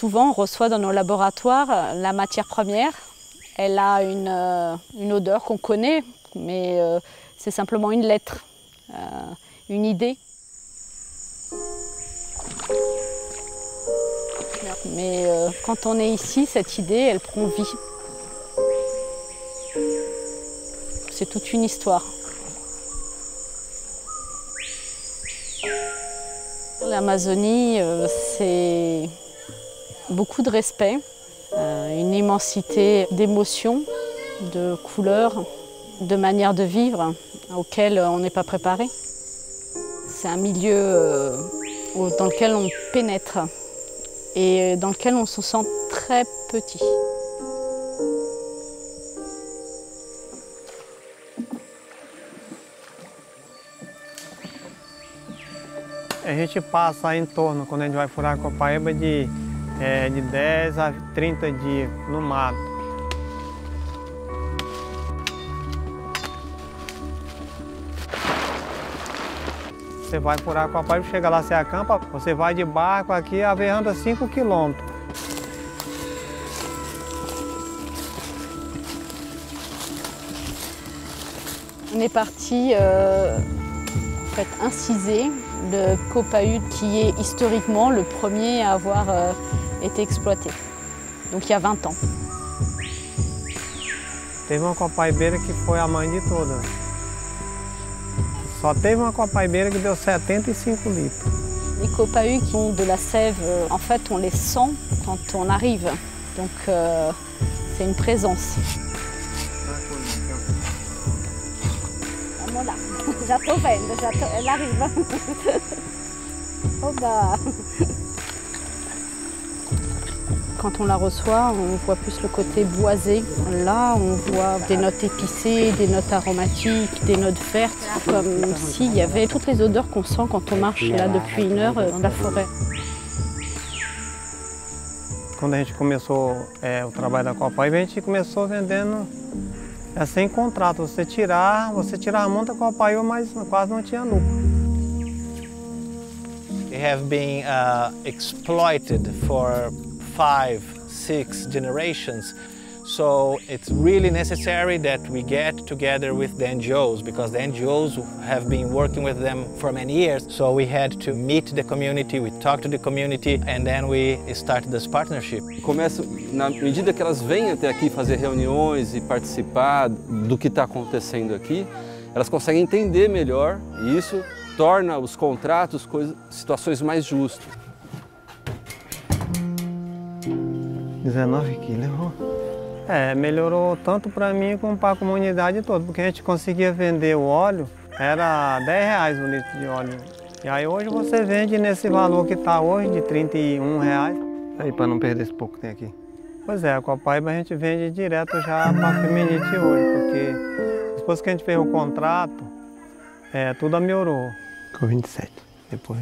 souvent, on reçoit dans nos laboratoires la matière première. Elle a une odeur qu'on connaît, mais c'est simplement une lettre, une idée. Mais quand on est ici, cette idée, elle prend vie. C'est toute une histoire. L'Amazonie, c'est beaucoup de respect, une immensité d'émotions, de couleurs, de manières de vivre auxquelles on n'est pas préparé. C'est un milieu dans lequel on pénètre et dans lequel on se sent très petit. A gente passa em torno, quando a gente vai furar a copaíba, de 10 a 30 dias no mato. Você vai furar a copaíba, chega lá, você acampa, você vai de barco aqui, a vez anda 5 quilômetros. On est parti inciser le copaïba qui est historiquement le premier à avoir été exploité, donc il y a 20 ans. Teve uma copaibeira que foi a mãe de todas. Só teve uma copaibeira que deu 75 litres. Les copaïbes qui ont de la sève, en fait, on les sent quand on arrive, donc c'est une présence. Voilà, já tô vendo, elle arrive. Oba. Quand on la reçoit, on voit plus le côté boisé. Là, on voit des notes épicées, des notes aromatiques, des notes vertes, comme s'il y avait toutes les odeurs qu'on sent quand on marche là depuis 1 heure dans la forêt. Quando a gente começou o trabalho da copaíba, a gente começou vendendo sem contrato. Você tirava muita copaíba, mas quase não tinha lucro. They have been exploited for 5, 6 generations. So it's really necessary that we get together with the NGOs, because the NGOs have been working with them for many years. So we had to meet the community, we talked to the community, and then we started this partnership. Começa, na medida que elas vêm até aqui fazer reuniões e participar do que está acontecendo aqui, elas conseguem entender melhor e isso torna os contratos situações mais justas. 19 quilos. Melhorou tanto para mim como para a comunidade toda, porque a gente conseguia vender o óleo, era R$10 o litro de óleo. E aí hoje você vende nesse valor que está hoje, de R$31. Aí para não perder esse pouco que tem aqui. Pois é, a copaíba a gente vende direto já para a Firmenich hoje, porque depois que a gente fez o contrato, tudo melhorou. Ficou 27, depois...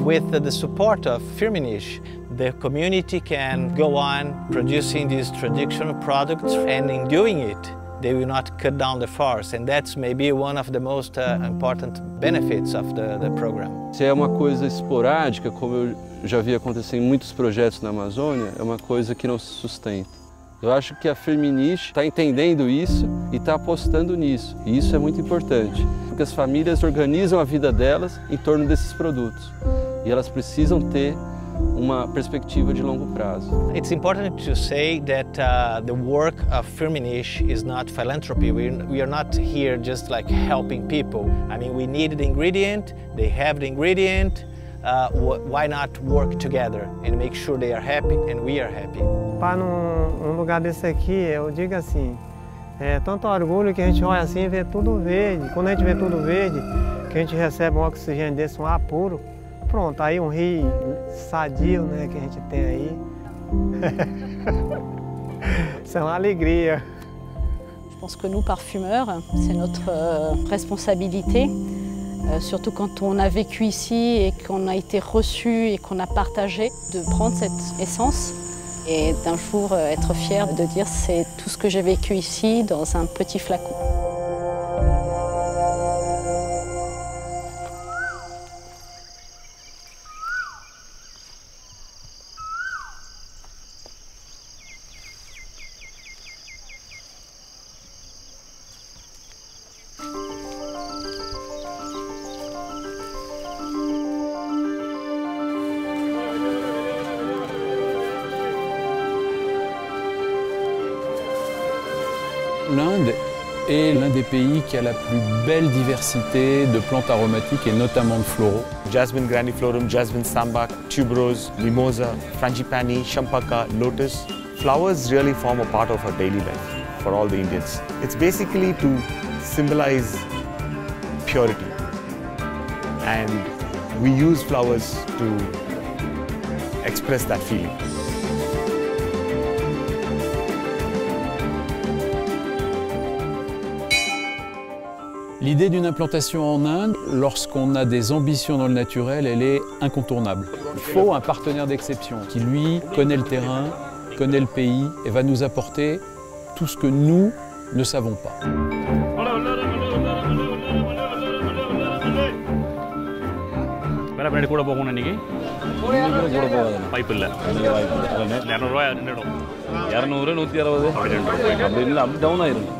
With the support of Firmenich, the community can go on producing these traditional products, and in doing it, they will not cut down the forest, and that's maybe one of the most important benefits of the program. Se é uma coisa esporádica, como eu já vi acontecer em muitos projetos na Amazônia, é uma coisa que não se sustenta. Eu acho que a Firmenich está entendendo isso e está apostando nisso, e isso é muito importante, porque as famílias organizam a vida delas em torno desses produtos. E elas precisam ter uma perspectiva de longo prazo. It's important to say that the work of Firmenich is not philanthropy. We are not here just like helping people. I mean, we need the ingredient, they have the ingredient. Why not work together and make sure they are happy and we are happy? Para num lugar desse aqui, eu digo assim, tanto orgulho que a gente olha assim e vê tudo verde. Quando a gente vê tudo verde, que a gente recebe um oxigênio desse, um ar puro, pronto, aí um rio sadio, né, que a gente tem aí. C'est une alegria. Je pense que nous, parfumeurs, c'est notre responsabilité, surtout quand on a vécu ici et qu'on a été reçu et qu'on a partagé, de prendre cette essence et d'un jour être fier de dire c'est tout ce que j'ai vécu ici dans un petit flacon. l'Inde est l'un des pays qui a la plus belle diversité de plantes aromatiques et notamment de floraux. Jasmine grandiflorum, Jasmine sambac, tuberose, mimosa, frangipani, champaka, lotus. Flowers really form a part of our daily life for all the Indians. It's basically to symbolize purity. And we use flowers to express that feeling. L'idée d'une implantation en Inde, lorsqu'on a des ambitions dans le naturel, elle est incontournable. Il faut un partenaire d'exception qui, lui, connaît le terrain, connaît le pays et va nous apporter tout ce que nous ne savons pas.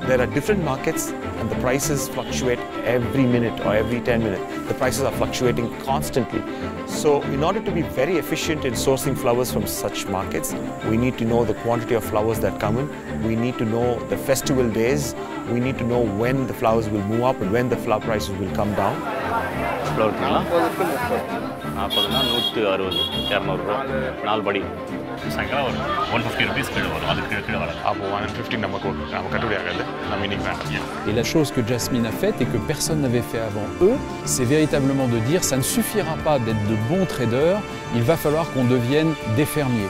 There are different markets and the prices fluctuate every minute or every 10 minutes. The prices are fluctuating constantly. So in order to be very efficient in sourcing flowers from such markets, we need to know the quantity of flowers that come in. We need to know the festival days. We need to know when the flowers will move up and when the flower prices will come down. Et la chose que Jasmine a faite et que personne n'avait fait avant eux, c'est véritablement de dire ça ne suffira pas d'être de bons traders, il va falloir qu'on devienne des fermiers.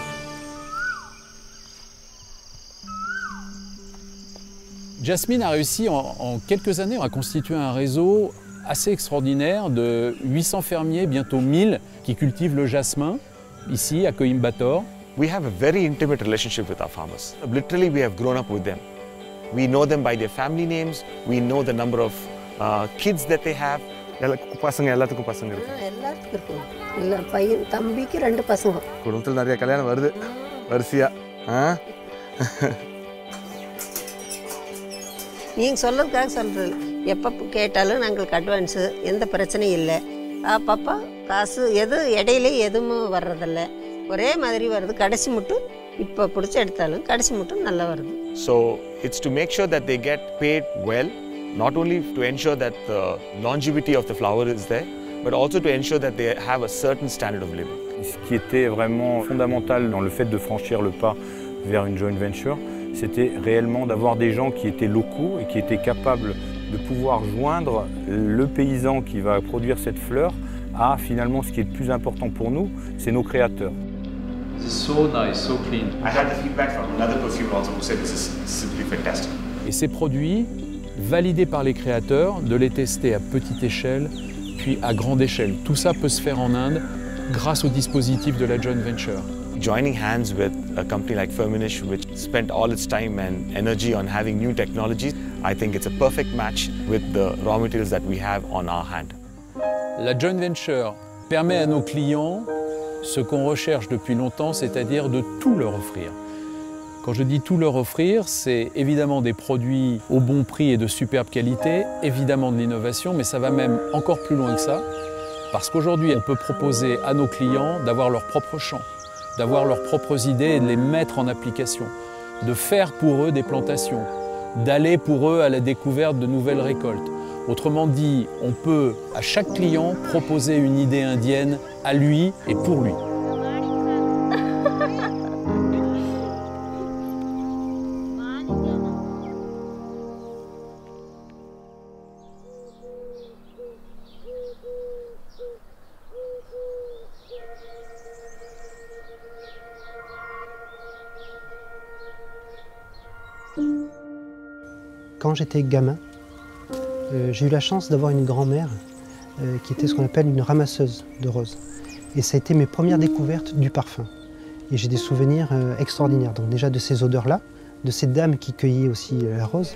Jasmine a réussi en quelques années à constituer un réseau assez extraordinaire de 800 fermiers, bientôt 1000, qui cultivent le jasmin, ici à Coimbatore. We have a very intimate relationship with our farmers. Literally, we have grown up with them. We know them by their family names. We know the number of kids that they have. எல்லாத்துக்கும் பசங்க இருக்கு. எல்லாத்துக்கும் இருக்கும். இல்ல பையன் தம்பிக்கு 2 பசங்க. குடும்பத்துல நிறைய கல்யாணம் வருது. வரிசையா. நீங்க சொல்றதுக்காக சொல்றது. எப்ப கேட்டாலும் நாங்களுக்கு அட்வான்ஸ் எந்த பிரச்சனையும் இல்லை. அப்பப்பா காசு எது இடையிலே எதுவும் வர்றதில்ல. ஒரே மாதிரி வருது. கடைசி மட்டும் இப்போ பிடிச்சி எடுத்தாலும் கடைசி மட்டும் நல்லா வருது. So it's to make sure that they get paid well, not only to ensure that the longevity of the flower is there, but also to ensure that they have a certain standard of living. Ce qui était vraiment fondamental dans le fait de franchir le pas vers une joint venture, c'était réellement d'avoir des gens qui étaient locaux et qui étaient capables de pouvoir joindre le paysan qui va produire cette fleur à finalement ce qui est le plus important pour nous, c'est nos créateurs. It's so nice, so clean. I had the feedback from another perfumer also who said this is simply fantastic. Et ces produits, validés par les créateurs, de les tester à petite échelle, puis à grande échelle. Tout ça peut se faire en Inde grâce au dispositif de la joint venture. Joining hands with a company like Firmenich, which spent all its time and energy on having new technologies, I think it's a perfect match with the raw materials that we have on our hand. La joint venture permet à nos clients ce qu'on recherche depuis longtemps, c'est-à-dire de tout leur offrir. Quand je dis tout leur offrir, c'est évidemment des produits au bon prix et de superbe qualité, évidemment de l'innovation, mais ça va même encore plus loin que ça, parce qu'aujourd'hui, on peut proposer à nos clients d'avoir leur propre champ, d'avoir leurs propres idées et de les mettre en application, de faire pour eux des plantations, d'aller pour eux à la découverte de nouvelles récoltes. Autrement dit, on peut à chaque client proposer une idée indienne à lui et pour lui. Quand j'étais gamin, j'ai eu la chance d'avoir une grand-mère qui était ce qu'on appelle une ramasseuse de roses. Et ça a été mes premières découvertes du parfum. Et j'ai des souvenirs extraordinaires. Donc déjà de ces odeurs-là, de ces dames qui cueillaient aussi la rose.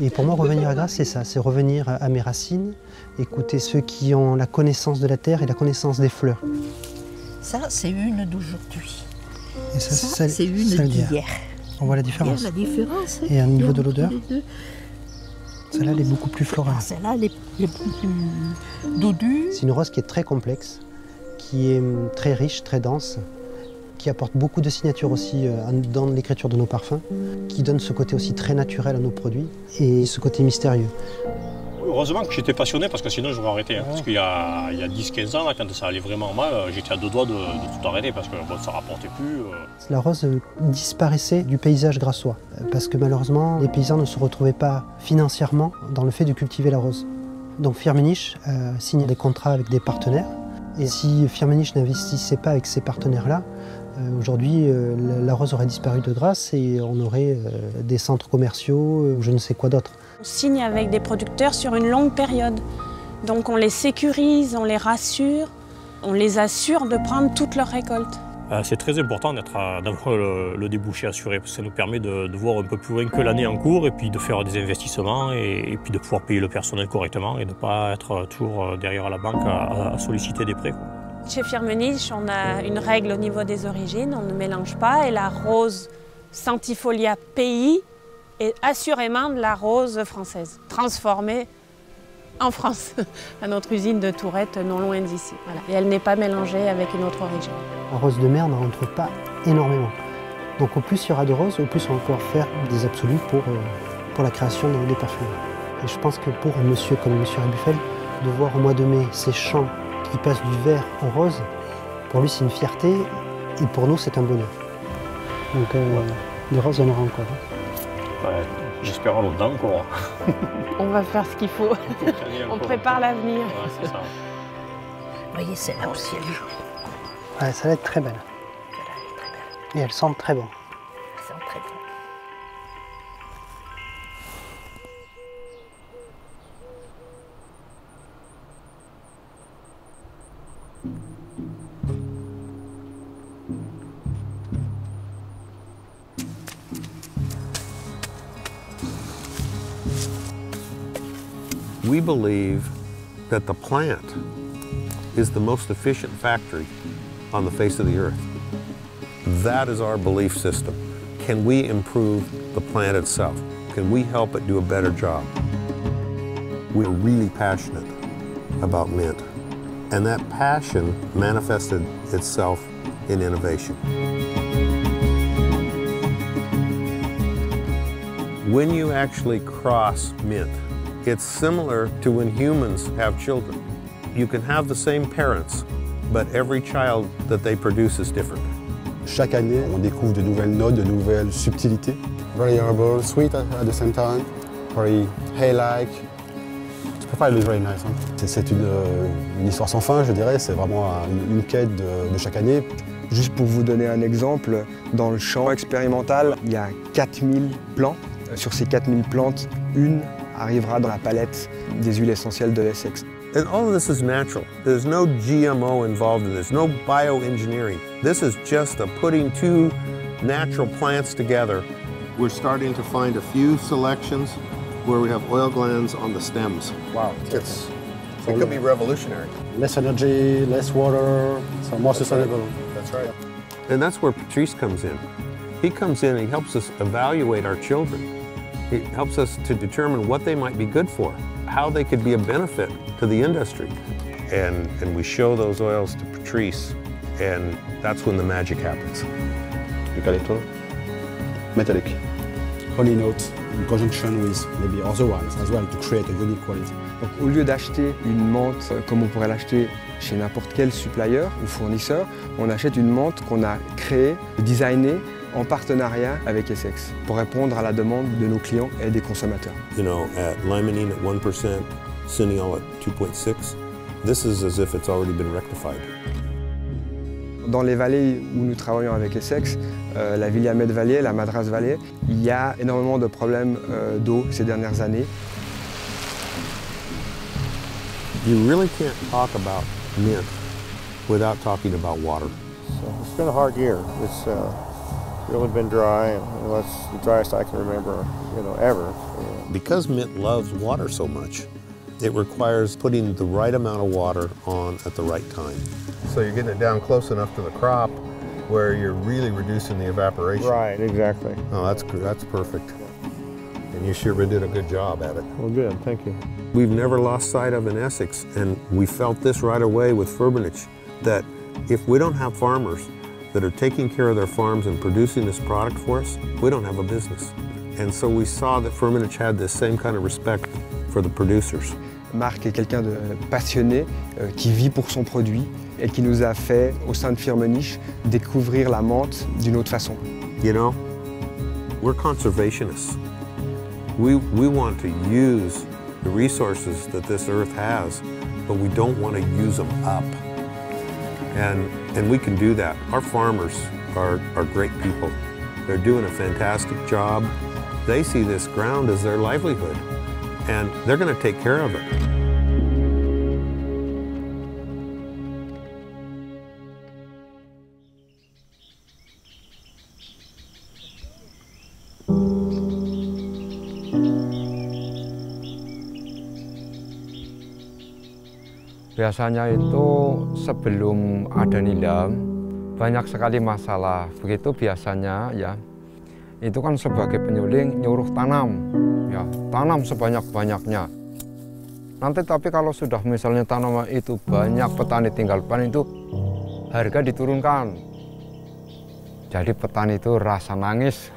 Et pour moi, revenir à Grasse, c'est ça, c'est revenir à mes racines, écouter ceux qui ont la connaissance de la terre et la connaissance des fleurs. Ça, c'est une d'aujourd'hui. Et ça c'est une d'hier. On voit la différence. Il y a la différence. Et au niveau de l'odeur? Celle-là, elle est beaucoup plus florale. Celle-là, elle est beaucoup plus doudue. C'est une rose qui est très complexe, qui est très riche, très dense, qui apporte beaucoup de signatures aussi dans l'écriture de nos parfums, qui donne ce côté aussi très naturel à nos produits et ce côté mystérieux. Heureusement que j'étais passionné parce que sinon j'aurais arrêté. Hein. Parce qu'il y a 10-15 ans, là, quand ça allait vraiment mal, j'étais à deux doigts de tout arrêter parce que bon, ça ne rapportait plus. La rose disparaissait du paysage grassois parce que malheureusement les paysans ne se retrouvaient pas financièrement dans le fait de cultiver la rose. Donc Firmenich signe des contrats avec des partenaires et si Firmenich n'investissait pas avec ces partenaires-là, aujourd'hui la rose aurait disparu de Grasse et on aurait des centres commerciaux, je ne sais quoi d'autre. On signe avec des producteurs sur une longue période. Donc on les sécurise, on les rassure, on les assure de prendre toute leur récolte. C'est très important d'avoir le débouché assuré, parce que ça nous permet de voir un peu plus loin que l'année en cours et puis de faire des investissements et puis de pouvoir payer le personnel correctement et de ne pas être toujours derrière la banque à solliciter des prêts, quoi. Chez Firmenich, on a une règle au niveau des origines, on ne mélange pas et la rose Centifolia PI est assurément de la rose française, transformée en France, à notre usine de Tourette, non loin d'ici. Voilà. Et elle n'est pas mélangée avec une autre origine. La rose de mer n'en rentre pas énormément. Donc au plus il y aura de roses, au plus on va pouvoir faire des absolus pour la création des parfums. Et je pense que pour un monsieur comme monsieur Rébuffel, de voir au mois de mai ces champs qui passent du vert au rose, pour lui c'est une fierté et pour nous c'est un bonheur. Donc des roses il y en aura encore. Ouais, j'espère en autant encore. On va faire ce qu'il faut. On prépare l'avenir. Ouais, c'est ça. Vous voyez, celle-là aussi, elle est jolie. Ouais, ça va être très belle. Celle-là, elle est très belle. Et elle sent très bon. Elle sent très bon. We believe that the plant is the most efficient factory on the face of the earth. That is our belief system. Can we improve the plant itself? Can we help it do a better job? We're really passionate about mint, and that passion manifested itself in innovation. When you actually cross mint, it's similar to when humans have children. You can have the same parents, but every child that they produce is different. Chaque année, on découvre de nouvelles notes, de nouvelles subtilités. Very herbal, sweet at the same time, very hay-like. The profile is very nice. Hein. C'est une histoire sans fin, je dirais. C'est vraiment une quête de chaque année. Juste pour vous donner un exemple, dans le champ expérimental, il y a 4000 plants. Sur ces 4000 plantes, une arrivera dans la palette des huiles essentielles de Essex. And all of this is natural. There's no GMO involved in this, no bioengineering. This is just putting two natural plants together. We're starting to find a few selections where we have oil glands on the stems. Wow. It could be revolutionary. Less energy, less water, so more sustainable. That's right. And that's where Patrice comes in. He comes in and he helps us evaluate our children. It helps us to determine what they might be good for, how they could be a benefit to the industry. And we show those oils to Patrice, and that's when the magic happens. Eucalyptus, metallic, honey note in conjunction with maybe other ones as well to create a unique quality. Donc, au lieu d'acheter une menthe comme on pourrait l'acheter chez n'importe quel supplier ou fournisseur, on achète une menthe qu'on a créée, designée, en partenariat avec Essex pour répondre à la demande de nos clients et des consommateurs. You know, at limonene at 1%, cineol at 2.6, this is as if it's already been rectified. Dans les vallées où nous travaillons avec Essex, la Willamette Valley, la Madras Valley, il y a énormément de problèmes d'eau ces dernières années. You really can't talk about mint without talking about water. So it's been a hard year. It's really been dry, well, it's the driest I can remember, ever. Because mint loves water so much, it requires putting the right amount of water on at the right time. So you're getting it down close enough to the crop where you're really reducing the evaporation. Right, exactly. Oh, that's perfect. and you sure did a good job at it. Well, good, thank you. We've never lost sight of in Essex, and we felt this right away with Firmenich, that if we don't have farmers that are taking care of their farms and producing this product for us, we don't have a business. And so we saw that Firmenich had this same kind of respect for the producers. Marc est quelqu'un de passionné, qui vit pour son produit et qui nous a fait, au sein de Firmenich, découvrir la menthe d'une autre façon. You know, we're conservationists. We want to use the resources that this earth has, but we don't want to use them up. And we can do that. Our farmers are great people. They're doing a fantastic job. They see this ground as their livelihood, and they're going to take care of it. Biasanya itu sebelum ada nidam, banyak sekali masalah. Begitu biasanya ya, itu kan sebagai penyuling nyuruh tanam, ya tanam sebanyak-banyaknya. Nanti tapi kalau sudah misalnya tanaman itu banyak, petani tinggal panen itu harga diturunkan. Jadi petani itu rasa nangis.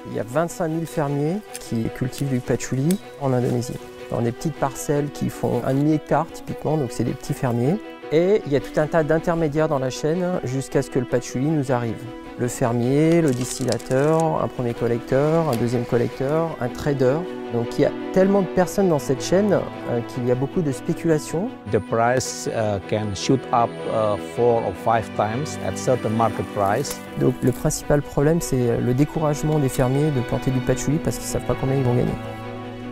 Il y a 25 000 fermiers qui cultivent du patchouli en Indonésie, dans des petites parcelles qui font 1,5 hectare typiquement, donc c'est des petits fermiers. Et il y a tout un tas d'intermédiaires dans la chaîne jusqu'à ce que le patchouli nous arrive. Le fermier, le distillateur, un premier collecteur, un deuxième collecteur, un trader. Donc il y a tellement de personnes dans cette chaîne qu'il y a beaucoup de spéculation. The price can shoot up 4 or 5 times at certain market price. Donc le principal problème, c'est le découragement des fermiers de planter du patchouli parce qu'ils ne savent pas combien ils vont gagner.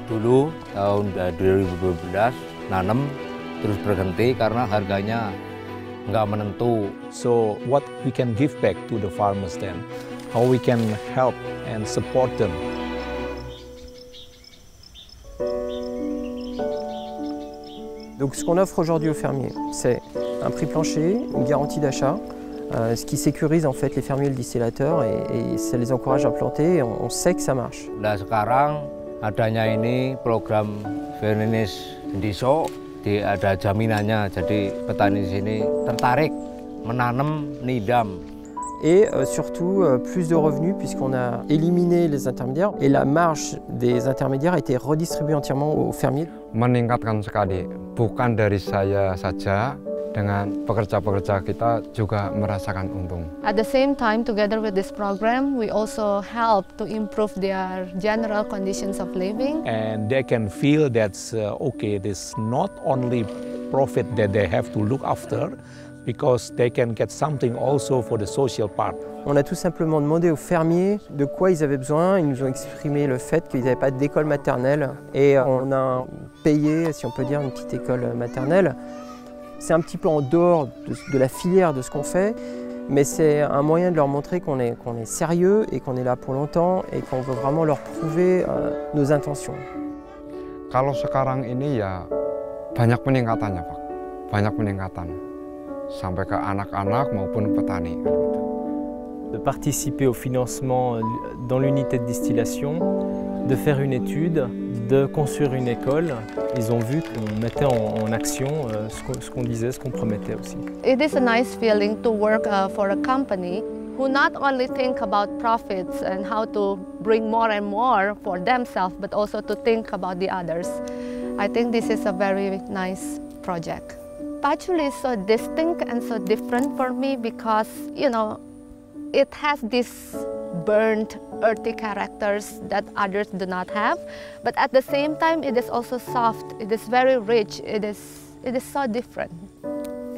Dulu tahun 2012 nanam terus berhenti karena harganya nggak menentu. So what we can give back to the farmers then? How we can help and support them? Donc ce qu'on offre aujourd'hui aux fermiers, c'est un prix plancher, une garantie d'achat, ce qui sécurise en fait les fermiers et le distillateur et ça les encourage à planter et on sait que ça marche. Nah sekarang adanya ini program Firmenich Diso, ada jaminannya, jadi petani di sini tertarik menanam nidam. Et surtout plus de revenus puisqu'on a éliminé les intermédiaires et la marge des intermédiaires a été redistribuée entièrement aux fermiers. Meningkatkan sekali, bukan dari saya saja, dengan pekerja-pekerja kita juga merasakan untung. At the same time, together with this program, we also help to improve their general conditions of living. And they can feel that okay, this not only profit that they have to look after, because they can get something also for the social part. On a tout simplement demandé aux fermiers de quoi ils avaient besoin. Ils nous ont exprimé le fait qu'ils n'avaient pas d'école maternelle et on a payé, si on peut dire, une petite école maternelle. C'est un petit peu en dehors de la filière de ce qu'on fait, mais c'est un moyen de leur montrer qu'on est sérieux et qu'on est là pour longtemps et qu'on veut vraiment leur prouver nos intentions. Kalau sekarang ini ya banyak peningkatannya, Pak. Banyak peningkatan. Sampai ke anak-anak maupun petani. De participer au financement dans l'unité de distillation, de faire une étude, de construire une école. Ils ont vu qu'on mettait en action ce qu'on disait, ce qu'on promettait aussi. It is a nice feeling to work for a company who not only think about profits and how to bring more and more for themselves, but also to think about the others. I think this is a very nice project. Patchouli is so distinct and so different for me because, you know, it has this burnt, earthy characters that others do not have. But at the same time, it is also soft. It is very rich. It is so different.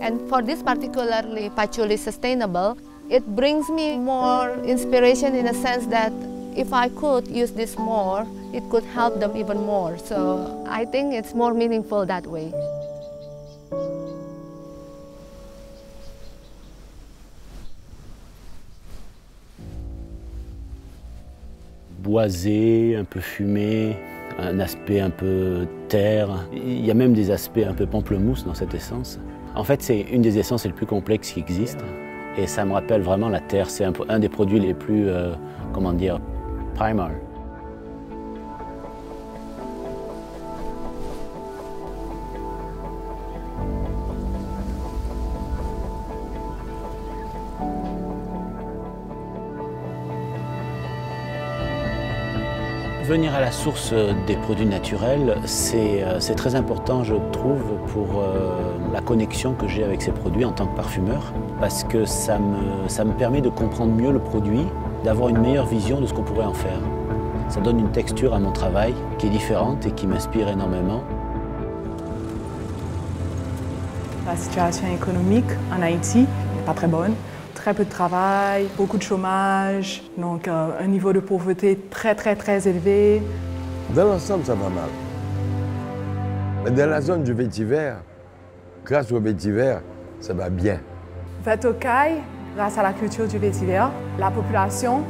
And for this particularly patchouli sustainable, it brings me more inspiration in a sense that if I could use this more, it could help them even more. So I think it's more meaningful that way. Boisé, un peu fumé, un aspect un peu terre. Il y a même des aspects un peu pamplemousse dans cette essence. En fait, c'est une des essences les plus complexes qui existent. Et ça me rappelle vraiment la terre. C'est un des produits les plus, comment dire, primal. Venir à la source des produits naturels, c'est très important, je trouve, pour la connexion que j'ai avec ces produits en tant que parfumeur, parce que ça me permet de comprendre mieux le produit, d'avoir une meilleure vision de ce qu'on pourrait en faire. Ça donne une texture à mon travail qui est différente et qui m'inspire énormément. La situation économique en Haïti n'est pas très bonne. Très peu de travail, beaucoup de chômage, donc un niveau de pauvreté très élevé. Dans l'ensemble, ça va mal. Mais dans la zone du vétiver, grâce au vétiver, ça va bien. Vetokai, grâce à la culture du vétiver, la population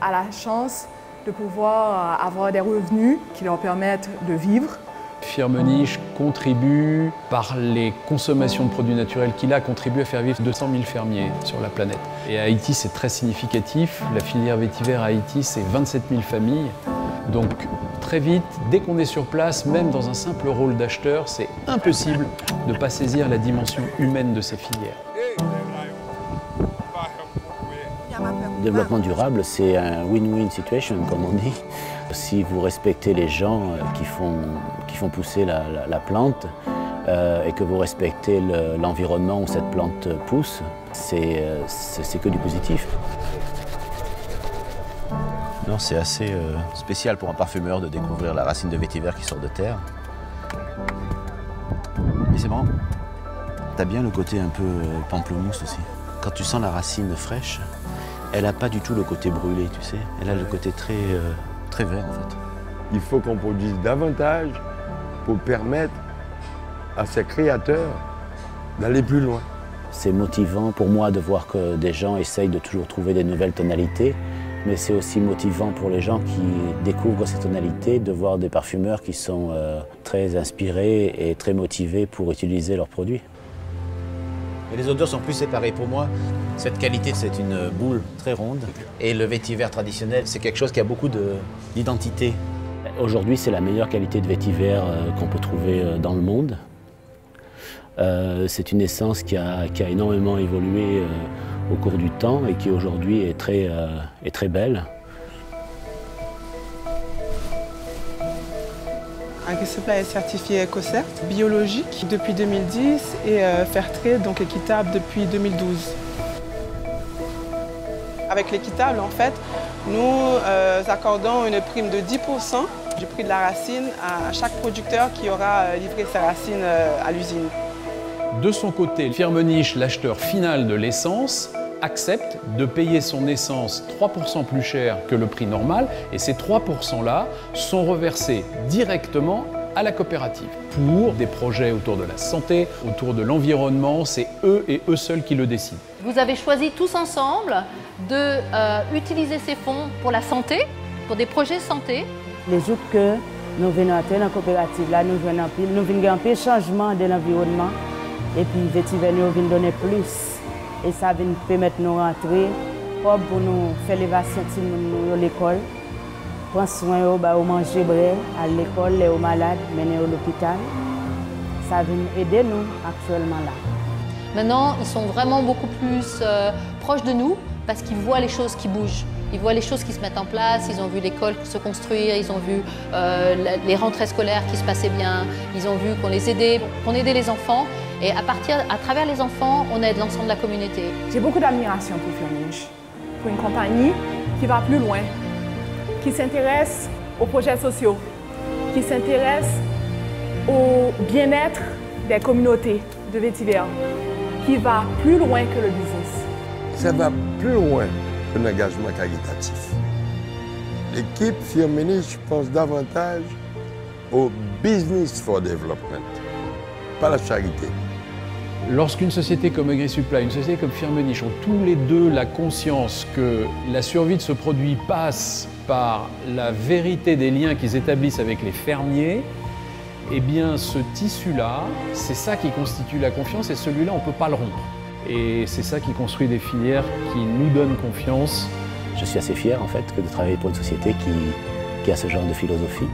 a la chance de pouvoir avoir des revenus qui leur permettent de vivre. Firmenich contribue, par les consommations de produits naturels qu'il a, contribué à faire vivre 200 000 fermiers sur la planète. Et à Haïti, c'est très significatif. La filière vétiver à Haïti, c'est 27 000 familles. Donc très vite, dès qu'on est sur place, même dans un simple rôle d'acheteur, c'est impossible de ne pas saisir la dimension humaine de ces filières. Le développement durable, c'est un win-win situation, comme on dit. Si vous respectez les gens qui font pousser la plante et que vous respectez l'environnement où cette plante pousse, c'est que du positif. Non, c'est assez spécial pour un parfumeur de découvrir la racine de vétiver qui sort de terre. Mais c'est marrant. T'as bien le côté un peu pamplemousse aussi. Quand tu sens la racine fraîche, elle n'a pas du tout le côté brûlé, tu sais. Elle a le côté très vert, en fait. Il faut qu'on produise davantage pour permettre à ces créateurs d'aller plus loin. C'est motivant pour moi de voir que des gens essayent de toujours trouver des nouvelles tonalités, mais c'est aussi motivant pour les gens qui découvrent ces tonalités de voir des parfumeurs qui sont très inspirés et très motivés pour utiliser leurs produits. Et les odeurs sont plus séparées. Pour moi, cette qualité, c'est une boule très ronde. Et le vétiver traditionnel, c'est quelque chose qui a beaucoup d'identité. Aujourd'hui, c'est la meilleure qualité de vétiver qu'on peut trouver dans le monde. C'est une essence qui a énormément évolué au cours du temps et qui aujourd'hui est très belle. AgriSupply est certifié EcoCert, biologique depuis 2010 et Fairtrade, donc équitable depuis 2012. Avec l'équitable, en fait, nous accordons une prime de 10% du prix de la racine à chaque producteur qui aura livré sa racine à l'usine. De son côté, Firmenich, l'acheteur final de l'essence, accepte de payer son essence 3% plus cher que le prix normal et ces 3%-là sont reversés directement à la coopérative pour des projets autour de la santé, autour de l'environnement. C'est eux et eux seuls qui le décident. Vous avez choisi tous ensemble d'utiliser ces fonds pour la santé, pour des projets santé. Les jours que nous venons dans la coopérative, là, nous venons un peu changement de l'environnement et puis vétiver nous vient donner plus. Et ça va nous permettre de nous rentrer pour nous faire l'évasion de l'école, prendre soin de manger à l'école, aux malades, mener à l'hôpital. Ça va aider nous actuellement là. Maintenant, ils sont vraiment beaucoup plus proches de nous parce qu'ils voient les choses qui bougent. Ils voient les choses qui se mettent en place, ils ont vu l'école se construire, ils ont vu les rentrées scolaires qui se passaient bien, ils ont vu qu'on les aidait, qu'on aidait les enfants. Et à travers les enfants, on aide l'ensemble de la communauté. J'ai beaucoup d'admiration pour Firmenich, pour une compagnie qui va plus loin, qui s'intéresse aux projets sociaux, qui s'intéresse au bien-être des communautés de vétiver, qui va plus loin que le business. Ça va plus loin que l'engagement caritatif. L'équipe Firmenich pense davantage au business for development, pas la charité. Lorsqu'une société comme AgriSupply, une société comme Firmenich ont tous les deux la conscience que la survie de ce produit passe par la vérité des liens qu'ils établissent avec les fermiers, eh bien ce tissu-là, c'est ça qui constitue la confiance et celui-là, on ne peut pas le rompre. Et c'est ça qui construit des filières qui nous donnent confiance. Je suis assez fier en fait de travailler pour une société qui a ce genre de philosophie.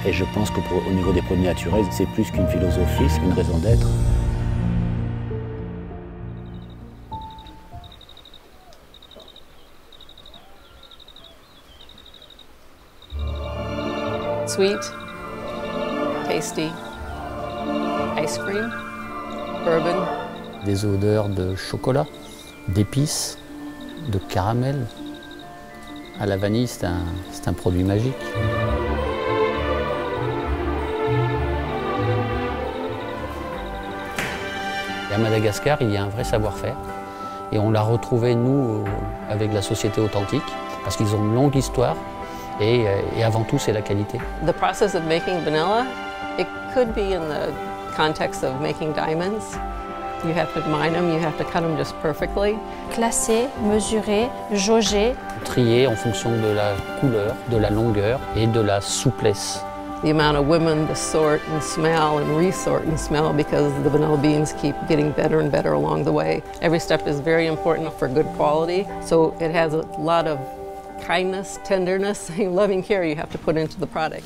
Et je pense qu'au niveau des produits naturels, c'est plus qu'une philosophie, c'est une raison d'être. Sweet, tasty, ice cream, bourbon. Des odeurs de chocolat, d'épices, de caramel. À la vanille, c'est un produit magique. Et à Madagascar, il y a un vrai savoir-faire. Et on l'a retrouvé, nous, avec la société authentique, parce qu'ils ont une longue histoire. Et avant tout, c'est la qualité. The process of making vanilla, it could be in the context of making diamonds. You have to mine them, you have to cut them just perfectly. Classer, mesurer, jauger. Trier en fonction de la couleur, de la longueur et de la souplesse. The amount of women to sort and smell and resort and smell because the vanilla beans keep getting better and better along the way. Every step is very important for good quality, so it has a lot of kindness, tenderness, loving care you have to put into the product.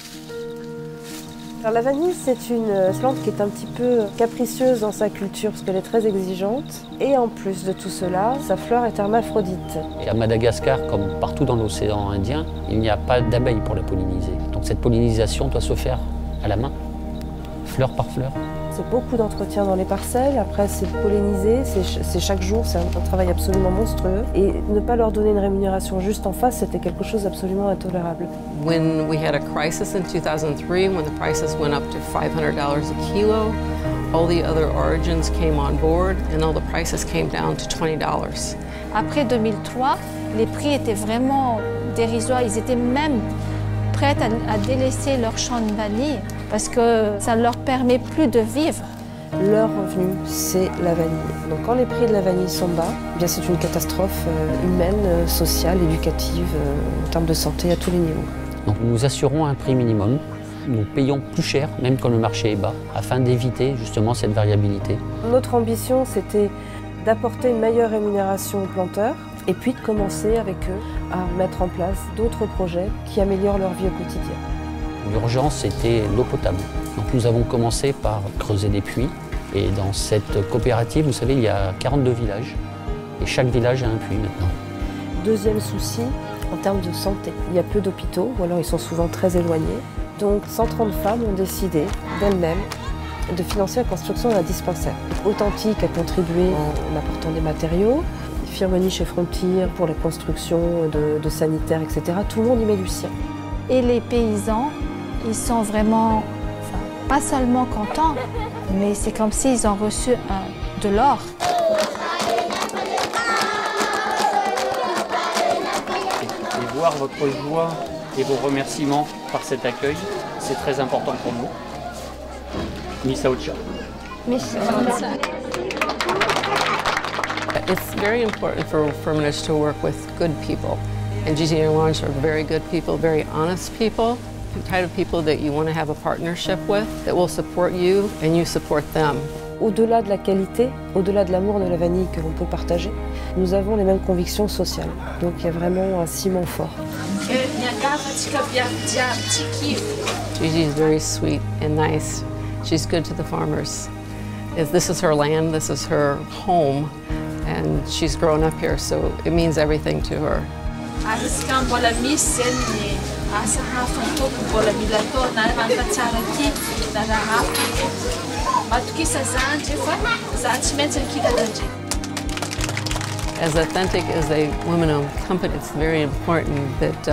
Alors, la vanille, c'est une plante qui est un petit peu capricieuse dans sa culture parce qu'elle est très exigeante. Et en plus de tout cela, sa fleur est hermaphrodite. Et à Madagascar, comme partout dans l'océan Indien, il n'y a pas d'abeilles pour la polliniser. Donc cette pollinisation doit se faire à la main, fleur par fleur. C'est beaucoup d'entretien dans les parcelles, après c'est polliniser, c'est chaque jour, c'est un travail absolument monstrueux. Et ne pas leur donner une rémunération juste en face, c'était quelque chose d'absolument intolérable. When we had a crisis in 2003, when the prices went up to $500 a kilo, all the other origins came on board and all the prices came down to $20. Après 2003, les prix étaient vraiment dérisoires, ils étaient même prêts à délaisser leur champ de vanille parce que ça ne leur permet plus de vivre. Leur revenu, c'est la vanille. Donc quand les prix de la vanille sont bas, eh bien c'est une catastrophe humaine, sociale, éducative, en termes de santé à tous les niveaux. Donc nous assurons un prix minimum, nous payons plus cher, même quand le marché est bas, afin d'éviter justement cette variabilité. Notre ambition, c'était d'apporter une meilleure rémunération aux planteurs et puis de commencer avec eux à mettre en place d'autres projets qui améliorent leur vie au quotidien. L'urgence, c'était l'eau potable. Donc nous avons commencé par creuser des puits. Et dans cette coopérative, vous savez, il y a 42 villages. Et chaque village a un puits maintenant. Deuxième souci, en termes de santé. Il y a peu d'hôpitaux, ou alors ils sont souvent très éloignés. Donc 130 femmes ont décidé d'elles-mêmes de financer la construction d'un dispensaire. Authentique a contribué en apportant des matériaux. Firmenich chez Frontier pour la construction de sanitaires, etc. Tout le monde y met du sien. Et les paysans, ils sont vraiment, pas seulement contents, mais c'est comme s'ils ont reçu de l'or. Et voir votre joie et vos remerciements par cet accueil, c'est très important pour nous. Misa Ocha. It's very important for Firmenich to work with good people. And Gigi and Laurence are very good people, very honest people, the type of people that you want to have a partnership with, that will support you and you support them. Au-delà de la qualité, au-delà de l'amour de la vanille que l'on peut partager, nous avons les mêmes convictions sociales. Donc il y a vraiment un ciment fort. Gigi is very sweet and nice. She's good to the farmers. This is her land, this is her home, and she's grown up here, so it means everything to her. As authentic as a women-owned company, it's very important that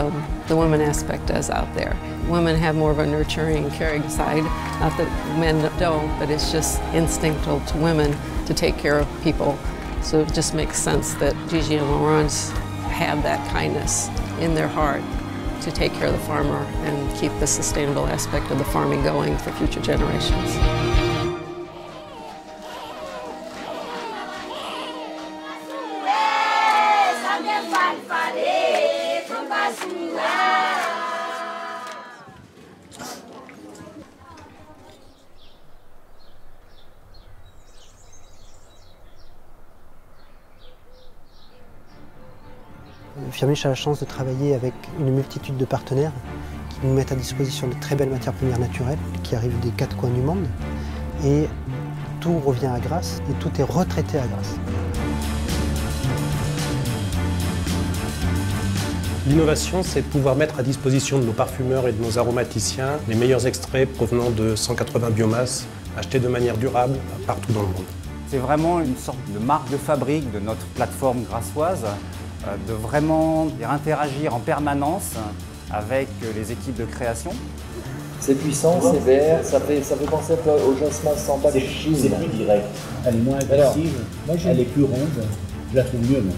the women aspect is out there. Women have more of a nurturing, caring side. Not that men don't, but it's just instinctual to women to take care of people. So it just makes sense that Gigi and Laurence have that kindness in their heart to take care of the farmer and keep the sustainable aspect of the farming going for future generations. Firmenich a la chance de travailler avec une multitude de partenaires qui nous mettent à disposition de très belles matières premières naturelles qui arrivent des quatre coins du monde. Et tout revient à Grasse et tout est retraité à Grasse. L'innovation, c'est de pouvoir mettre à disposition de nos parfumeurs et de nos aromaticiens les meilleurs extraits provenant de 180 biomasses achetés de manière durable partout dans le monde. C'est vraiment une sorte de marque de fabrique de notre plateforme grassoise, de vraiment interagir en permanence avec les équipes de création. C'est puissant, c'est vert, ça fait penser un peu au jasmin sans pas de Chine. C'est plus direct. Elle est moins agressive, elle est plus ronde. Je la trouve mieux, moi.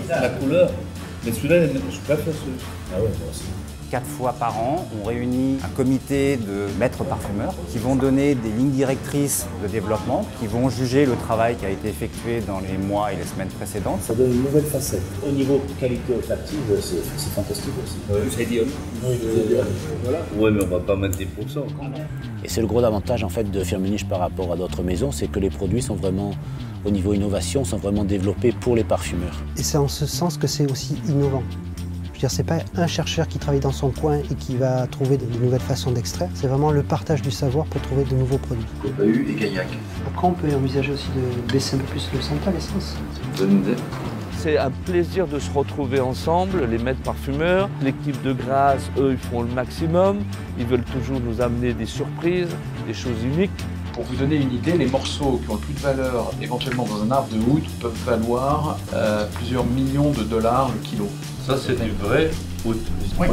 La couleur, mais celui-là, je préfère celui-là. Ah ouais, moi aussi. 4 fois par an, on réunit un comité de maîtres parfumeurs qui vont donner des lignes directrices de développement, qui vont juger le travail qui a été effectué dans les mois et les semaines précédentes. Ça donne une nouvelle facette. Au niveau qualité olfactive, c'est fantastique aussi. C'est dit. Voilà. Oui, mais on va pas mettre des pourcents. Et c'est le gros avantage en fait de Firmenich par rapport à d'autres maisons, c'est que les produits sont vraiment, au niveau innovation, sont vraiment développés pour les parfumeurs. Et c'est en ce sens que c'est aussi innovant. Je veux dire, c'est pas un chercheur qui travaille dans son coin et qui va trouver de nouvelles façons d'extraire, c'est vraiment le partage du savoir pour trouver de nouveaux produits. Copahu et Gaillac. Après, on peut envisager aussi de baisser un peu plus le santal, l'essence. Bonne idée. C'est un plaisir de se retrouver ensemble, les maîtres parfumeurs. L'équipe de Grasse, eux, ils font le maximum. Ils veulent toujours nous amener des surprises, des choses uniques. Pour vous donner une idée, les morceaux qui ont le plus de valeur éventuellement dans un arbre de oud peuvent valoir plusieurs millions de dollars le kilo. Ça, c'est du vrai oud. Oui.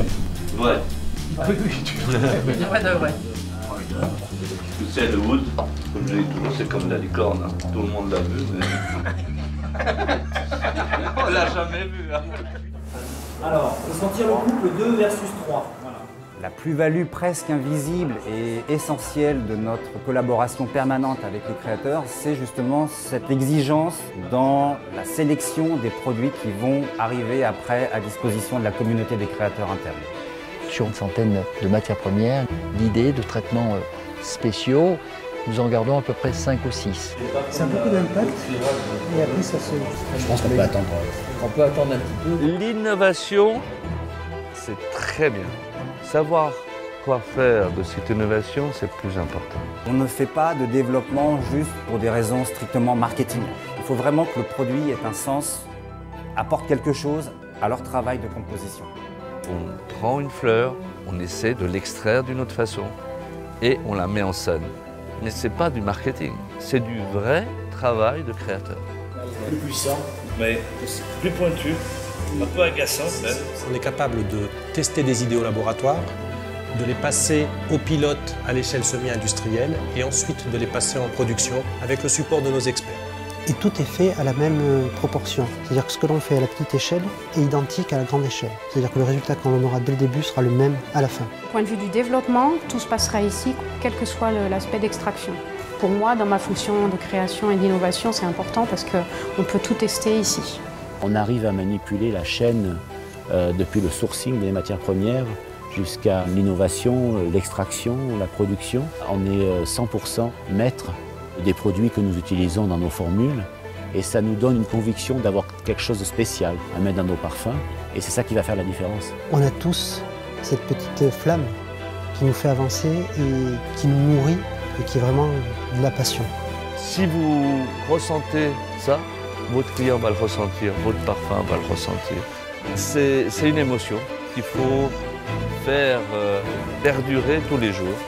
Vrai. Oui, du vrai. Tu sais, le oud, comme je dis toujours, c'est comme la licorne. Hein. Tout le monde l'a vu, mais... on l'a jamais vu. Hein. Alors, il faut sentir le couple 2 versus 3. Voilà. La plus-value presque invisible et essentielle de notre collaboration permanente avec les créateurs, c'est justement cette exigence dans la sélection des produits qui vont arriver après à disposition de la communauté des créateurs internes. Sur une centaine de matières premières, d'idées, de traitements spéciaux, nous en gardons à peu près 5 ou 6. C'est un peu d'impact et après ça se... Je pense qu'on peut attendre. On peut attendre un petit peu. L'innovation, c'est très bien. Savoir quoi faire de cette innovation, c'est plus important. On ne fait pas de développement juste pour des raisons strictement marketing. Il faut vraiment que le produit ait un sens, apporte quelque chose à leur travail de composition. On prend une fleur, on essaie de l'extraire d'une autre façon et on la met en scène. Mais ce n'est pas du marketing, c'est du vrai travail de créateur. Plus puissant, mais plus pointu. Un peu agaçant, même. On est capable de tester des idées au laboratoire, de les passer au pilote à l'échelle semi-industrielle et ensuite de les passer en production avec le support de nos experts. Et tout est fait à la même proportion. C'est-à-dire que ce que l'on fait à la petite échelle est identique à la grande échelle. C'est-à-dire que le résultat qu'on aura dès le début sera le même à la fin. Du point de vue du développement, tout se passera ici, quel que soit l'aspect d'extraction. Pour moi, dans ma fonction de création et d'innovation, c'est important parce qu'on peut tout tester ici. On arrive à manipuler la chaîne depuis le sourcing des matières premières jusqu'à l'innovation, l'extraction, la production. On est 100% maître des produits que nous utilisons dans nos formules et ça nous donne une conviction d'avoir quelque chose de spécial à mettre dans nos parfums et c'est ça qui va faire la différence. On a tous cette petite flamme qui nous fait avancer et qui nous nourrit et qui est vraiment de la passion. Si vous ressentez ça, votre client va le ressentir, votre parfum va le ressentir. C'est une émotion qu'il faut faire perdurer tous les jours.